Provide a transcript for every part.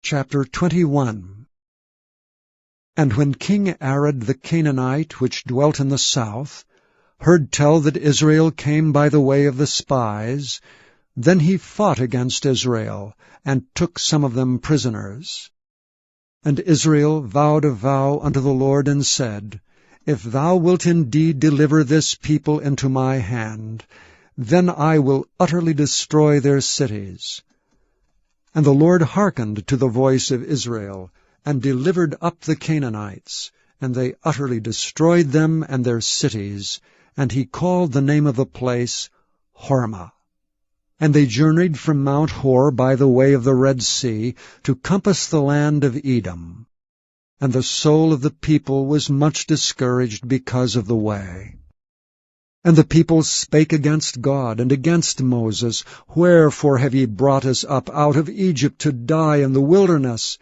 Chapter 21. And when King Arad the Canaanite, which dwelt in the south, heard tell that Israel came by the way of the spies, then he fought against Israel, and took some of them prisoners. And Israel vowed a vow unto the Lord, and said, If thou wilt indeed deliver this people into my hand, then I will utterly destroy their cities. And the Lord hearkened to the voice of Israel, and delivered up the Canaanites, and they utterly destroyed them and their cities, and he called the name of the place Hormah. And they journeyed from Mount Hor by the way of the Red Sea, to compass the land of Edom. And the soul of the people was much discouraged because of the way. And the people spake against God and against Moses, Wherefore have ye brought us up out of Egypt to die in the wilderness?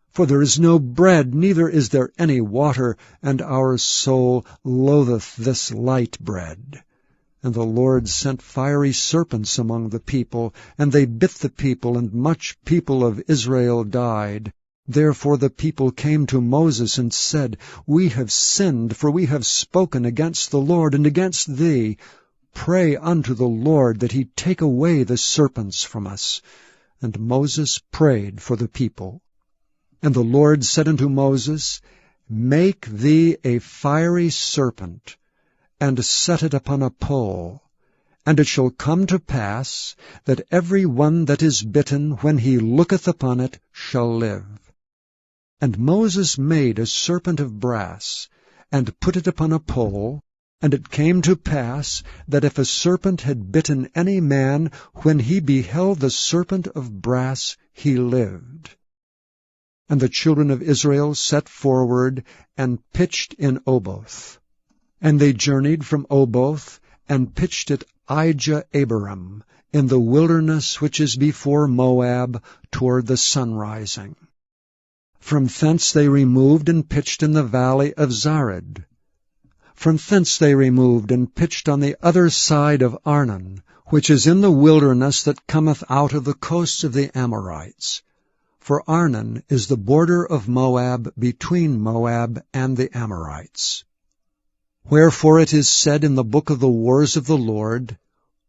For there is no bread, neither is there any water, and our soul loatheth this light bread. And the Lord sent fiery serpents among the people, and they bit the people, and much people of Israel died. Therefore the people came to Moses and said, We have sinned, for we have spoken against the Lord and against thee. Pray unto the Lord that he take away the serpents from us. And Moses prayed for the people. And the Lord said unto Moses, Make thee a fiery serpent, and set it upon a pole. And it shall come to pass, that every one that is bitten, when he looketh upon it, shall live. And Moses made a serpent of brass, and put it upon a pole. And it came to pass, that if a serpent had bitten any man, when he beheld the serpent of brass, he lived. And the children of Israel set forward, and pitched in Oboth. And they journeyed from Oboth, and pitched at Ijah-abarim, in the wilderness which is before Moab, toward the sunrising. From thence they removed and pitched in the valley of Zared. From thence they removed and pitched on the other side of Arnon, which is in the wilderness that cometh out of the coasts of the Amorites. For Arnon is the border of Moab between Moab and the Amorites. Wherefore it is said in the book of the wars of the Lord,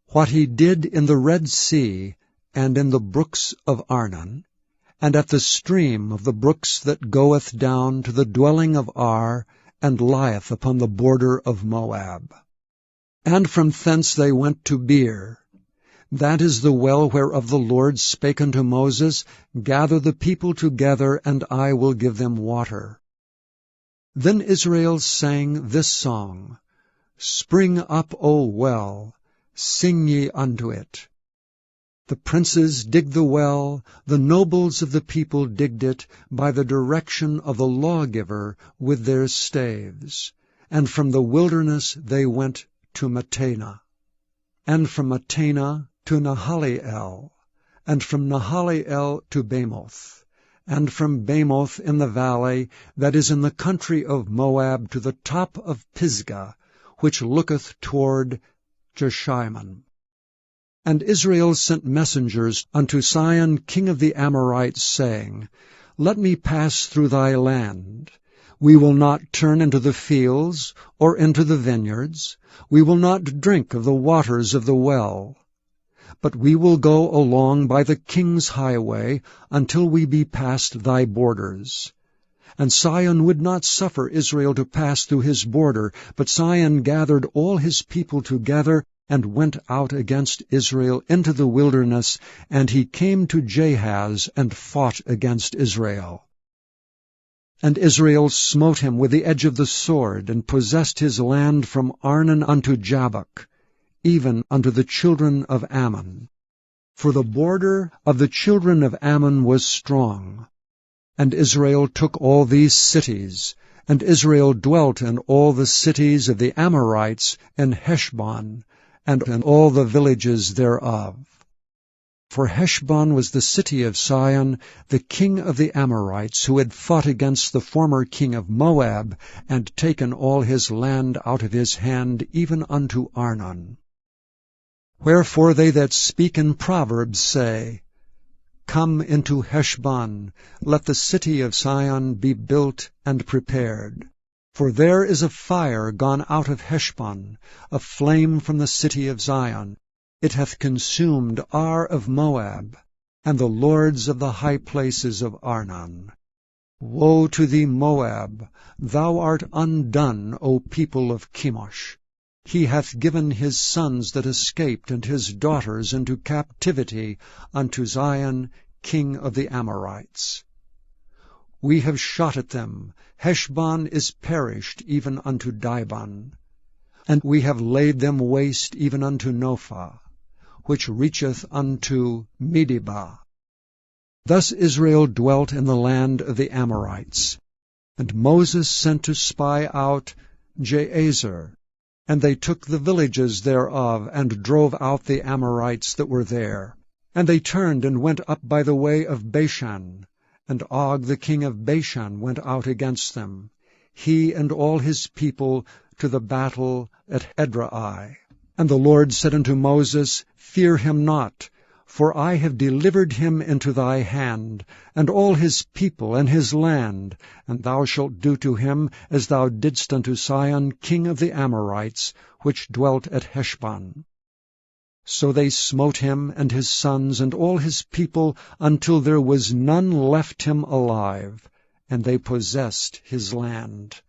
What he did in the Red Sea, and in the brooks of Arnon, and at the stream of the brooks that goeth down to the dwelling of Ar, and lieth upon the border of Moab. And from thence they went to Beer. That is the well whereof the Lord spake unto Moses, Gather the people together, and I will give them water. Then Israel sang this song, Spring up, O well, sing ye unto it. The princes digged the well, the nobles of the people digged it, by the direction of the lawgiver with their staves. And from the wilderness they went to Mattanah. And from Mattanah to Nahaliel, and from Nahaliel to Bamoth, and from Bamoth in the valley that is in the country of Moab to the top of Pisgah, which looketh toward Jeshimon. And Israel sent messengers unto Sihon king of the Amorites, saying, Let me pass through thy land. We will not turn into the fields, or into the vineyards. We will not drink of the waters of the well. But we will go along by the king's highway, until we be past thy borders. And Sihon would not suffer Israel to pass through his border, but Sihon gathered all his people together, and went out against Israel into the wilderness, and he came to Jahaz, and fought against Israel. And Israel smote him with the edge of the sword, and possessed his land from Arnon unto Jabbok, even unto the children of Ammon. For the border of the children of Ammon was strong. And Israel took all these cities, and Israel dwelt in all the cities of the Amorites, in Heshbon, and in all the villages thereof. For Heshbon was the city of Sihon, the king of the Amorites, who had fought against the former king of Moab, and taken all his land out of his hand, even unto Arnon. Wherefore they that speak in Proverbs say, Come into Heshbon, let the city of Sion be built and prepared. For there is a fire gone out of Heshbon, a flame from the city of Zion. It hath consumed Ar of Moab, and the lords of the high places of Arnon. Woe to thee, Moab! Thou art undone, O people of Chemosh! He hath given his sons that escaped and his daughters into captivity unto Zion, king of the Amorites. We have shot at them. Heshbon is perished even unto Dibon. And we have laid them waste even unto Nophah, which reacheth unto Medeba. Thus Israel dwelt in the land of the Amorites. And Moses sent to spy out Jahazer, and they took the villages thereof, and drove out the Amorites that were there. And they turned and went up by the way of Bashan, and Og the king of Bashan went out against them, he and all his people, to the battle at Edrei. And the Lord said unto Moses, Fear him not, for I have delivered him into thy hand, and all his people and his land, and thou shalt do to him as thou didst unto Sihon king of the Amorites, which dwelt at Heshbon. So they smote him and his sons and all his people, until there was none left him alive, and they possessed his land.